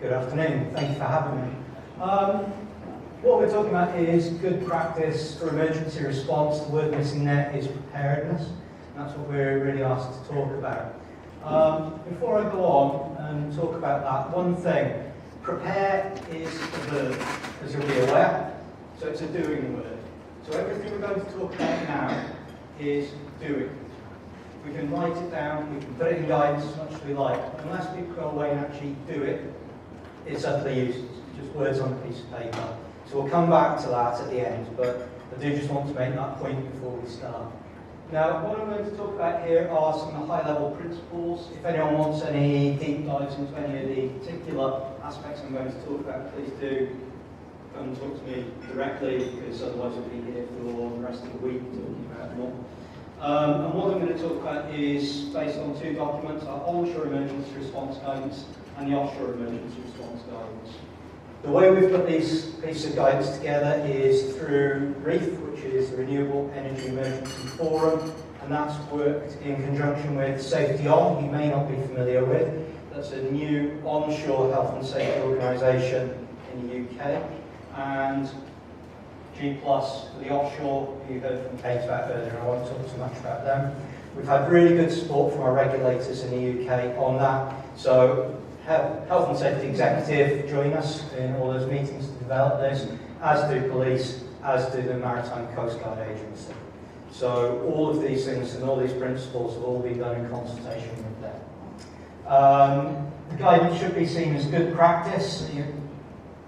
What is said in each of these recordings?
Good afternoon, thank you for having me. What we're talking about is good practice for emergency response. The word missing there is preparedness. That's what we're really asked to talk about. Before I go on and talk about that, one thing. Prepare is a verb, as you'll be aware. So it's a doing word. So everything we're going to talk about now is doing. We can write it down, we can put it in guidance as much as we like. Unless people go away and actually do it, it's utterly useless. Just words on a piece of paper. So we'll come back to that at the end, but I do just want to make that point before we start. Now, what I'm going to talk about here are some of the high-level principles. If anyone wants any deep dives into any of the particular aspects I'm going to talk about, please do come and talk to me directly, because otherwise we'll be here for the rest of the week talking about them all. And what I'm going to talk about is based on two documents, our onshore emergency response guidance and the offshore emergency response guidance. The way we've put these pieces of guidance together is through Rhys, which is the Renewable Energy Emergency Forum, and that's worked in conjunction with Safety On, you may not be familiar with. That's a new onshore health and safety organisation in the UK, and G+ for the offshore, you heard from Kate about earlier, I won't talk too much about them. We've had really good support from our regulators in the UK on that, so Health and Safety Executive join us in all those meetings to develop this, as do police, as do the Maritime Coast Guard Agency. So all of these things and all these principles have all been done in consultation with them. The guidance should be seen as good practice. You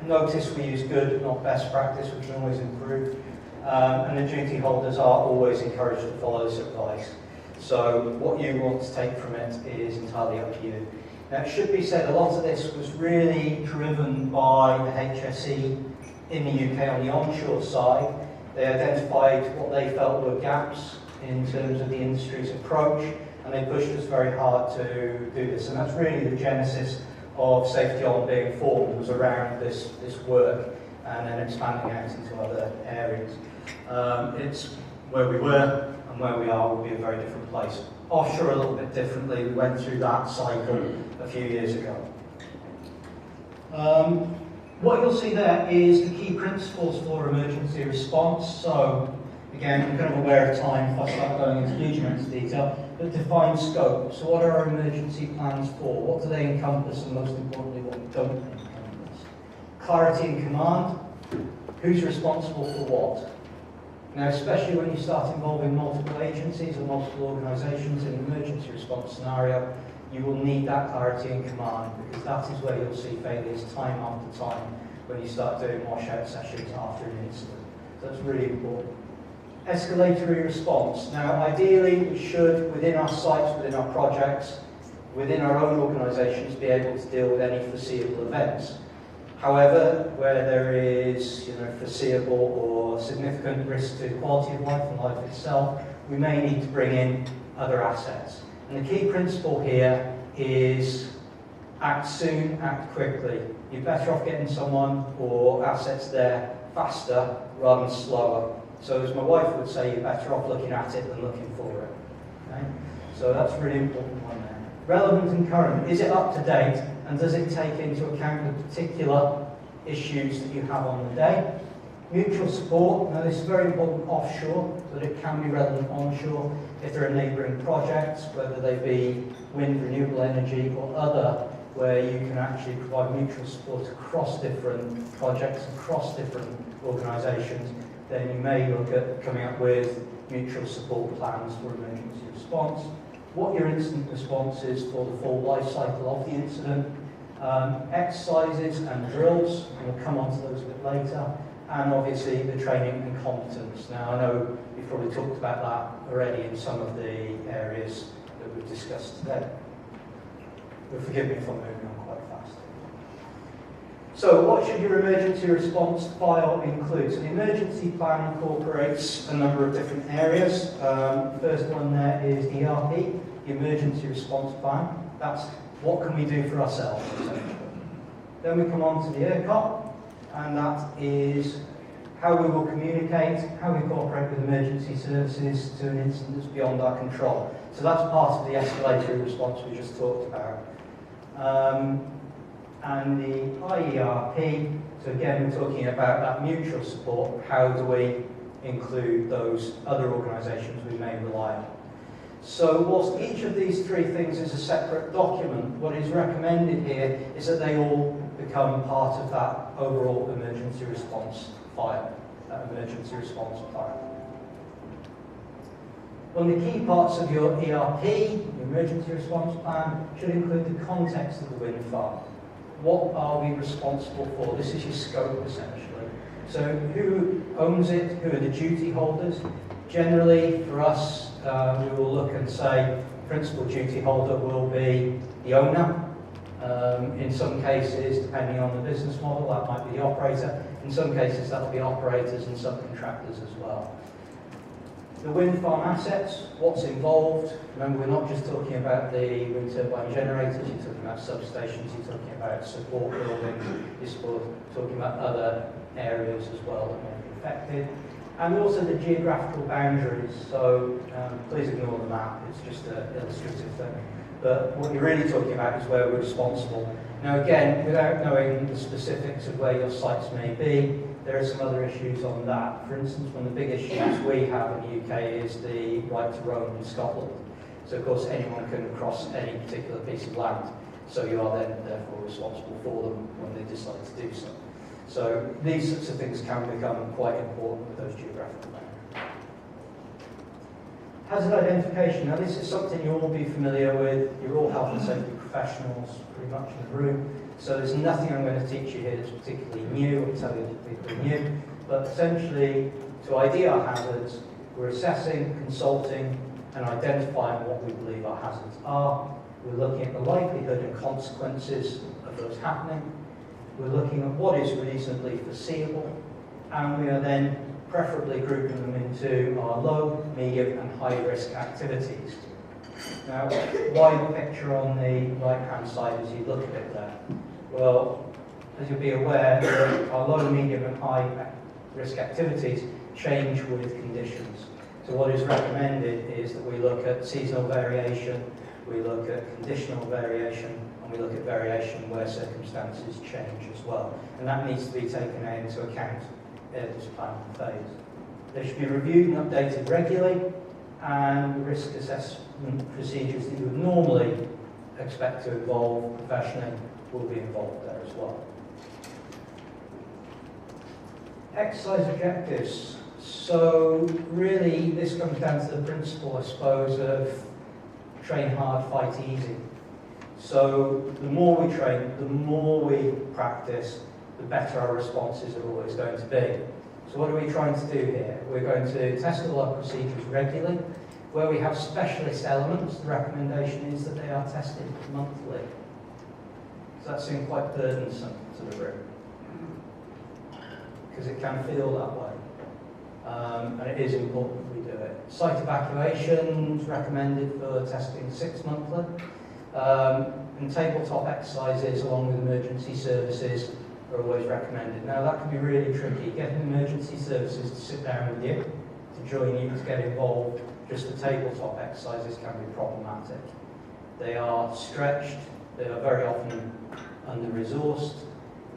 notice we use good, not best practice, we can always improve. And the duty holders are always encouraged to follow this advice. So what you want to take from it is entirely up to you. Now, it should be said, a lot of this was really driven by the HSE in the UK on the onshore side. They identified what they felt were gaps in terms of the industry's approach, and they pushed us very hard to do this. And that's really the genesis of Safety On being formed, was around this work and then expanding out into other areas. It's where we were and where we are will be a very different place. Offshore a little bit differently, we went through that cycle a few years ago. What you'll see there is the key principles for emergency response. So, again, I'm kind of aware of time if I start going into huge amounts of detail, but define scope. So what are our emergency plans for? What do they encompass, and most importantly, what don't they encompass? Clarity and command. Who's responsible for what? Now, especially when you start involving multiple agencies or multiple organisations in an emergency response scenario, you will need that clarity and command, because that is where you'll see failures time after time when you start doing washout sessions after an incident. So that's really important. Escalatory response. Now, ideally, we should, within our sites, within our projects, within our own organisations, be able to deal with any foreseeable events. However, where there is foreseeable or significant risk to quality of life and life itself, we may need to bring in other assets. And the key principle here is act soon, act quickly. You're better off getting someone or assets there faster rather than slower. So as my wife would say, you're better off looking at it than looking for it. Okay? So that's a really important one there. Relevant and current. Is it up to date? And does it take into account the particular issues that you have on the day? Mutual support. Now, this is very important offshore, but it can be relevant onshore if there are neighbouring projects, whether they be wind, renewable energy, or other, where you can actually provide mutual support across different projects, across different organisations. Then you may look at coming up with mutual support plans for emergency response. What your incident response is for the full life cycle of the incident, exercises and drills, and we'll come on to those a bit later, and obviously the training and competence. Now, I know we've probably talked about that already in some of the areas that we've discussed today. But forgive me if I'm moving on quite fast. So what should your emergency response file include? So the emergency plan incorporates a number of different areas. First one there is the ERP, the emergency response plan. That's what can we do for ourselves, essentially. Then we come on to the ERCOT, and that is how we will communicate, how we cooperate with emergency services to an incident that's beyond our control. So that's part of the escalatory response we just talked about. And the IERP, so again, we're talking about that mutual support. How do we include those other organisations we may rely on? So whilst each of these three things is a separate document, what is recommended here is that they all become part of that overall emergency response file, that emergency response plan. One of the key parts of your ERP, the emergency response plan, should include the context of the wind farm. What are we responsible for? This is your scope, essentially. So who owns it? Who are the duty holders? Generally, for us, we will look and say principal duty holder will be the owner. In some cases, depending on the business model, that might be the operator. In some cases, that will be operators and subcontractors as well. The wind farm assets, what's involved? Remember, we're not just talking about the wind turbine generators, you're talking about substations, you're talking about support buildings, you're talking about other areas as well that may be affected. And also the geographical boundaries, so please ignore the map, it's just an illustrative thing. But what you're really talking about is where we're responsible. Now again, without knowing the specifics of where your sites may be, there are some other issues on that. For instance, one of the big issues we have in the UK is the right to roam in Scotland. So of course anyone can cross any particular piece of land, so you are then therefore responsible for them when they decide to do so. So these sorts of things can become quite important with those geographical boundaries. Hazard identification. Now this is something you'll all be familiar with. You're all health and safety professionals pretty much in the room. So there's nothing I'm going to teach you here that's particularly new or tell you that's particularly new. But essentially, to ID our hazards, we're assessing, consulting, and identifying what we believe our hazards are. We're looking at the likelihood and consequences of those happening. We're looking at what is reasonably foreseeable. And we are then preferably grouping them into our low, medium, and high risk activities. Now, why the picture on the right-hand side as you look at it there? Well, as you'll be aware, our low, medium, and high risk activities change with conditions. So what is recommended is that we look at seasonal variation, we look at conditional variation, and we look at variation where circumstances change as well. And that needs to be taken into account at this planning phase. They should be reviewed and updated regularly, and risk assessment procedures that you would normally expect to involve professionally will be involved there as well. Exercise objectives. So really this comes down to the principle, I suppose, of train hard, fight easy. So the more we train, the more we practice, the better our responses are always going to be. So what are we trying to do here? We're going to test all our procedures regularly. Where we have specialist elements, the recommendation is that they are tested monthly. So that seems quite burdensome to the group, because it can feel that way. And it is important that we do it. Site evacuations recommended for testing 6 monthly. And tabletop exercises along with emergency services are always recommended. Now that can be really tricky. Getting emergency services to sit down with you, to join you, to get involved, just the tabletop exercises can be problematic. They are stretched, they are very often under-resourced,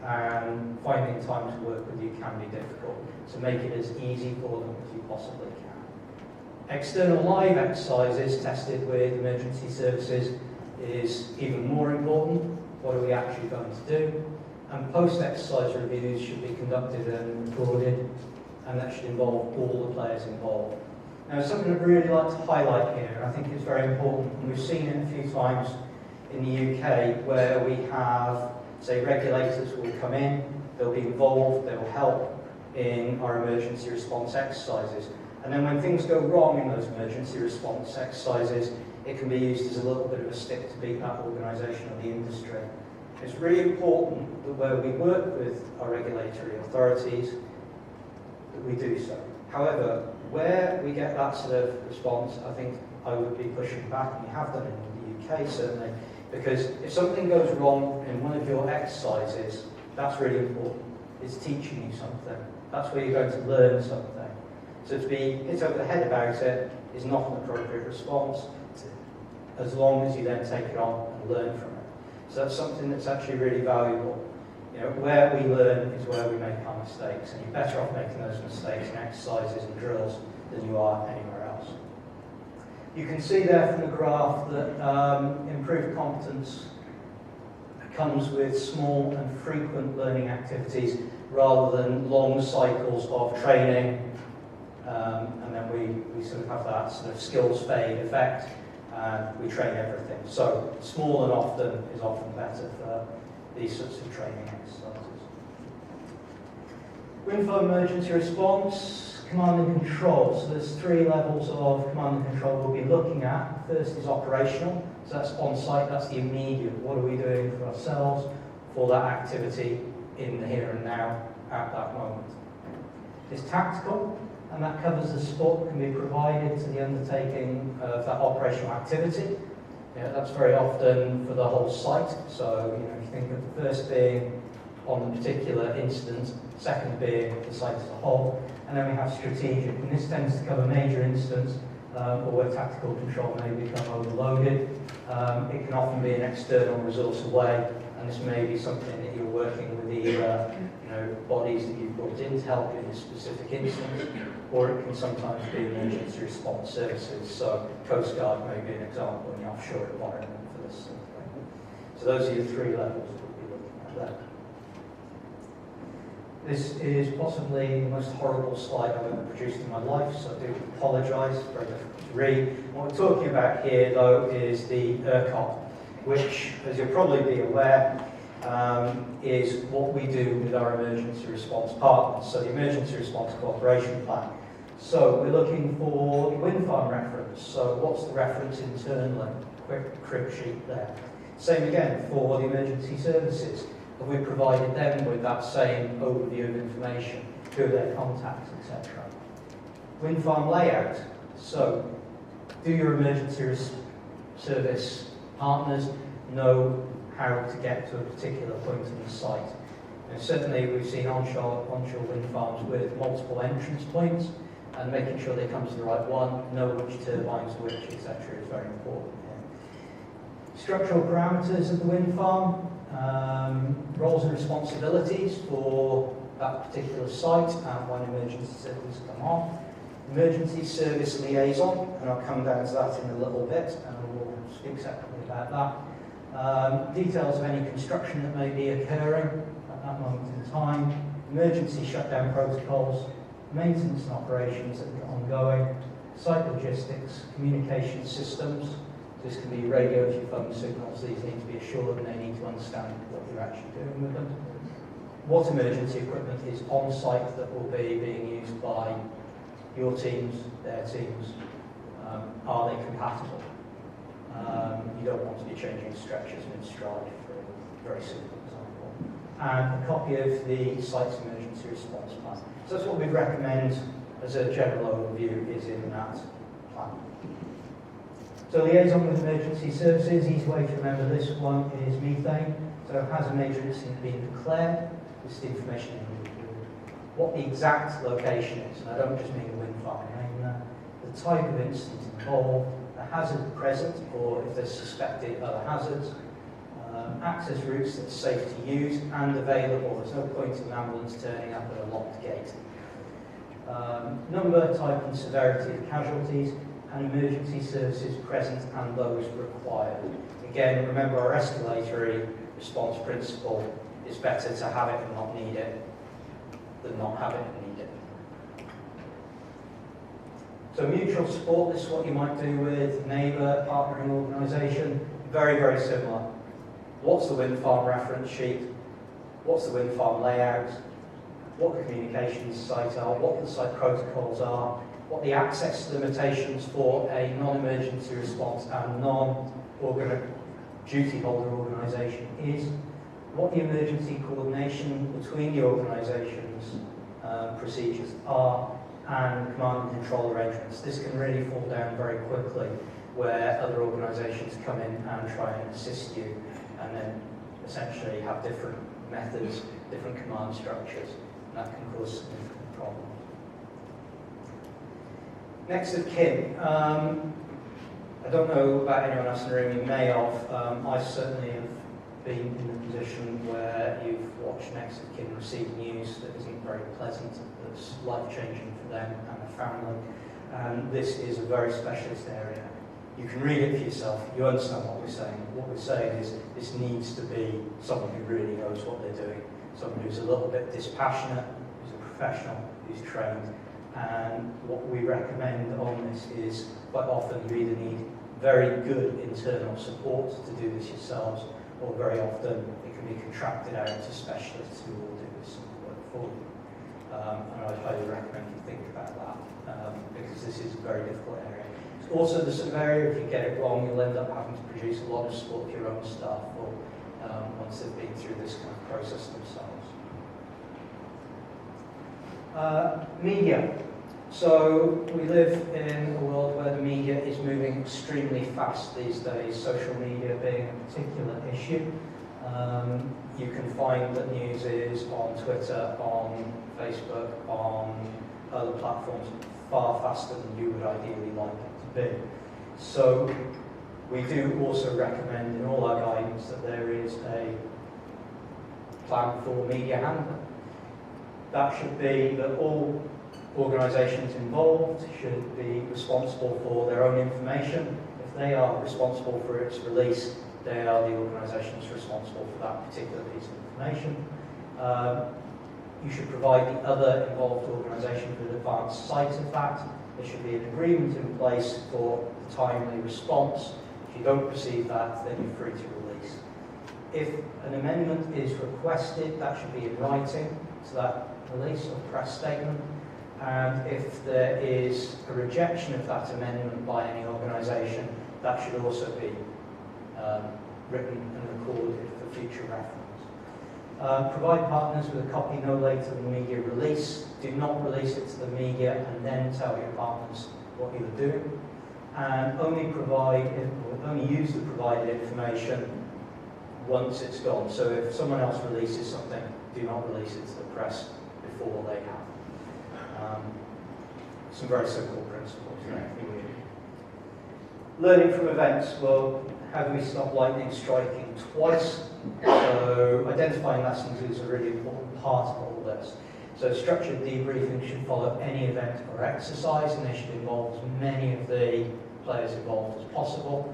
and finding time to work with you can be difficult. So make it as easy for them as you possibly can. External live exercises tested with emergency services is even more important. What are we actually going to do? And post-exercise reviews should be conducted and recorded, and that should involve all the players involved. Now, something I'd really like to highlight here, and I think it's very important, and we've seen it a few times in the UK, where we have, say, regulators will come in, they'll be involved, they will help in our emergency response exercises. And then when things go wrong in those emergency response exercises, it can be used as a little bit of a stick to beat that organisation or the industry. It's really important that where we work with our regulatory authorities, that we do so. However, where we get that sort of response, I think I would be pushing back, and we have done it in the UK certainly, because if something goes wrong in one of your exercises, that's really important. It's teaching you something. That's where you're going to learn something. So to be hit over the head about it is not an appropriate response, as long as you then take it on and learn from it. So that's something that's actually really valuable. You know, where we learn is where we make our mistakes, and you're better off making those mistakes in exercises and drills than you are anywhere else. You can see there from the graph that improved competence comes with small and frequent learning activities rather than long cycles of training, and then we sort of have that sort of skills fade effect, and we train everything. So small and often is often better for these sorts of training exercises. Wind farm emergency response, command and control. So there's 3 levels of command and control we'll be looking at. First is operational, so that's on-site, that's the immediate. What are we doing for ourselves for that activity in the here and now at that moment? It's tactical, and that covers the support that can be provided to the undertaking of that operational activity. Yeah, that's very often for the whole site. So, you know, if you think of the first being on the particular incident, second being the site as a whole, and then we have strategic, and this tends to cover major incidents or where tactical control may become overloaded. It can often be an external resource away, and this may be something that you're working with either bodies that you've brought in to help you in a specific instance, or it can sometimes be emergency response services. So Coast Guard may be an example in the offshore environment for this sort of thing. So those are your 3 levels we'll be looking at there. This is possibly the most horrible slide I've ever produced in my life, so I do apologise, it's very difficult to read. What we're talking about here, though, is the ERCOT, which, as you'll probably be aware, is what we do with our emergency response partners, so the Emergency Response Cooperation Plan. So we're looking for the wind farm reference, so what's the reference internally? Quick crib sheet there. Same again for the emergency services. Have we provided them with that same overview of information, who are their contacts, etc. Wind farm layout, so do your emergency service partners know how to get to a particular point on the site? And certainly we've seen onshore wind farms with multiple entrance points, and making sure they come to the right one, know which turbines which, etc. is very important here. Structural parameters of the wind farm, roles and responsibilities for that particular site and when emergency services come on. Emergency service liaison, and I'll come down to that in a little bit, and we'll speak separately about that. Details of any construction that may be occurring at that moment in time. Emergency shutdown protocols, maintenance and operations that are ongoing, site logistics, communication systems. This can be radios, your phone signals. These need to be assured and they need to understand what you're actually doing with them. What emergency equipment is on site that will be being used by your teams, their teams? Are they compatible? You don't want to be changing stretchers mid-stride, for a very simple example. And a copy of the site's emergency response plan. So that's what we'd recommend as a general overview is in that plan. So liaison with emergency services, easy way to remember this one is methane. So has a major incident been declared? This is the information you need. What the exact location is, and I don't just mean a wind farm, I mean the type of incident involved, the hazard present, or if there's suspected other hazards, access routes that's safe to use and available. There's no point in an ambulance turning up at a locked gate. Number, type and severity of casualties, and emergency services present and those required. Again, remember our escalatory response principle is better to have it and not need it than not have it and need it. So mutual support, this is what you might do with neighbour, partnering organisation, very, very similar. What's the wind farm reference sheet? What's the wind farm layout? What the communications site are? What the site protocols are? What the access limitations for a non-emergency response and non-duty holder organisation is? What the emergency coordination between the organisations procedures are, and command and control arrangements. This can really fall down very quickly where other organisations come in and try and assist you, and then essentially have different methods, different command structures, and that can cause significant problems. Next of kin. I don't know about anyone else in the room, you may have. I certainly have been in a position where you've watched next of kin receive news that isn't very pleasant, that's life-changing for them and their family. And this is a very specialist area. You can read it for yourself, you understand what we're saying. What we're saying is this needs to be someone who really knows what they're doing, someone who's a little bit dispassionate, who's a professional, who's trained. And what we recommend on this is quite often you either need very good internal support to do this yourselves, or very often it can be contracted out to specialists who will do this work for you. And I'd highly recommend you think about that, because this is a very difficult area. It's also the sort of area, if you get it wrong, you'll end up having to produce a lot of support for your own staff, or once they've been through this kind of process themselves. Media. So we live in a world where the media is moving extremely fast these days, social media being a particular issue. You can find that news is on Twitter, on Facebook, on other platforms far faster than you would ideally like it to be. So we do also recommend in all our guidance that there is a plan for media handling. That should be that all organisations involved should be responsible for their own information. If they are responsible for its release, they are the organisations responsible for that particular piece of information. You should provide the other involved organisations with advance sight of that. There should be an agreement in place for the timely response. If you don't receive that, then you're free to release. If an amendment is requested, that should be in writing to that release or press statement. And if there is a rejection of that amendment by any organisation, that should also be written and recorded for future reference. Provide partners with a copy no later than media release. Do not release it to the media and then tell your partners what you're doing. And only use the provided information once it's gone. So if someone else releases something, do not release it to the press before they have. Some very simple principles. Learning from events. Well, how do we stop lightning striking twice? So identifying lessons is a really important part of all this. So structured debriefing should follow any event or exercise, and they should involve as many of the players involved as possible.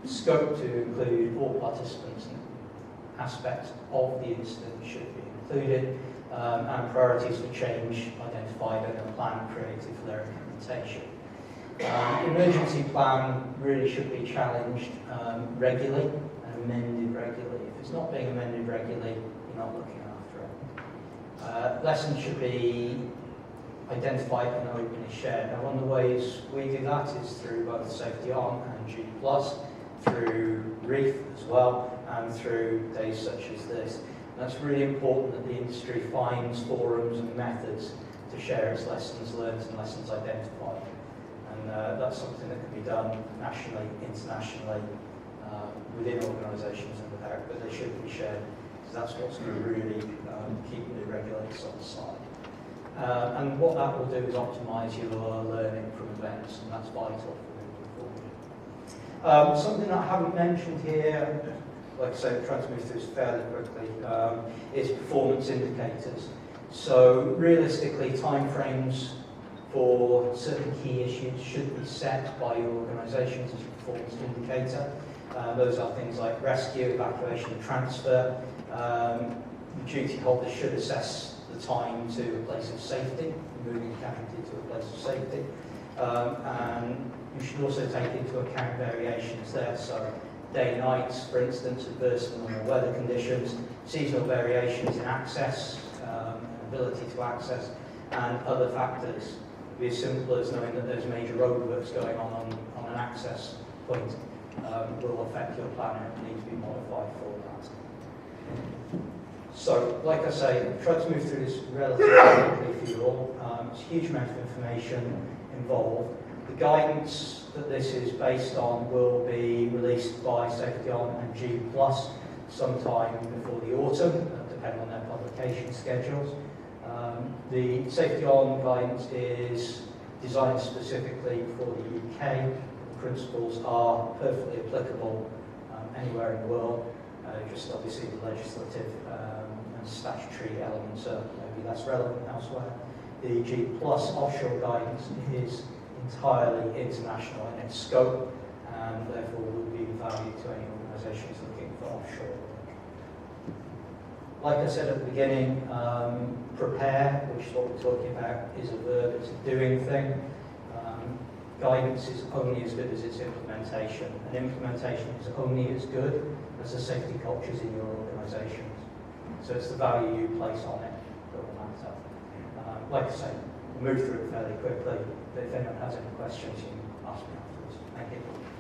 Scope to include all participants and aspects of the incident should be included, and priorities for change identified and a plan created for their implementation. Emergency plan really should be challenged regularly and amended regularly. If it's not being amended regularly, you're not looking after it. Lessons should be identified and openly shared. Now, one of the ways we do that is through both Safety On and G+, through Rhys as well, and through days such as this. And that's really important that the industry finds forums and methods to share its lessons learned and lessons identified. And that's something that can be done nationally, internationally, within organisations and without, but they should be shared, because that's what's going to really keep the regulators on side. And what that will do is optimise your learning from events, and that's vital for moving forward. Something I haven't mentioned here, like I say, trying to move through this fairly quickly, is performance indicators. So realistically, timeframes for certain key issues should be set by your organisations as a performance indicator. Those are things like rescue, evacuation and transfer. The duty holder should assess the time to a place of safety, moving a casualty to a place of safety. And you should also take into account variations there. So day, nights, for instance, adverse weather conditions, seasonal variations in access, ability to access, and other factors. It would be as simple as knowing that there's major roadworks going on an access point will affect your plan and need to be modified for that. So, like I say, try to move through this relatively quickly for you all. There's a huge amount of information involved. The guidance that this is based on will be released by Safety On and G+ sometime before the autumn, depending on their publication schedules. The Safety On guidance is designed specifically for the UK. The principles are perfectly applicable anywhere in the world. Just obviously the legislative and statutory elements are maybe less relevant elsewhere. The G+ offshore guidance is entirely international in its scope, and therefore would be of value to any organisations looking for offshore. Like I said at the beginning, prepare, which is what we're talking about, is a verb, it's a doing thing. Guidance is only as good as its implementation, and implementation is only as good as the safety cultures in your organisations. So it's the value you place on it that will matter. Like I say, we'll move through it fairly quickly, but if anyone has any questions, you can ask me afterwards. Thank you.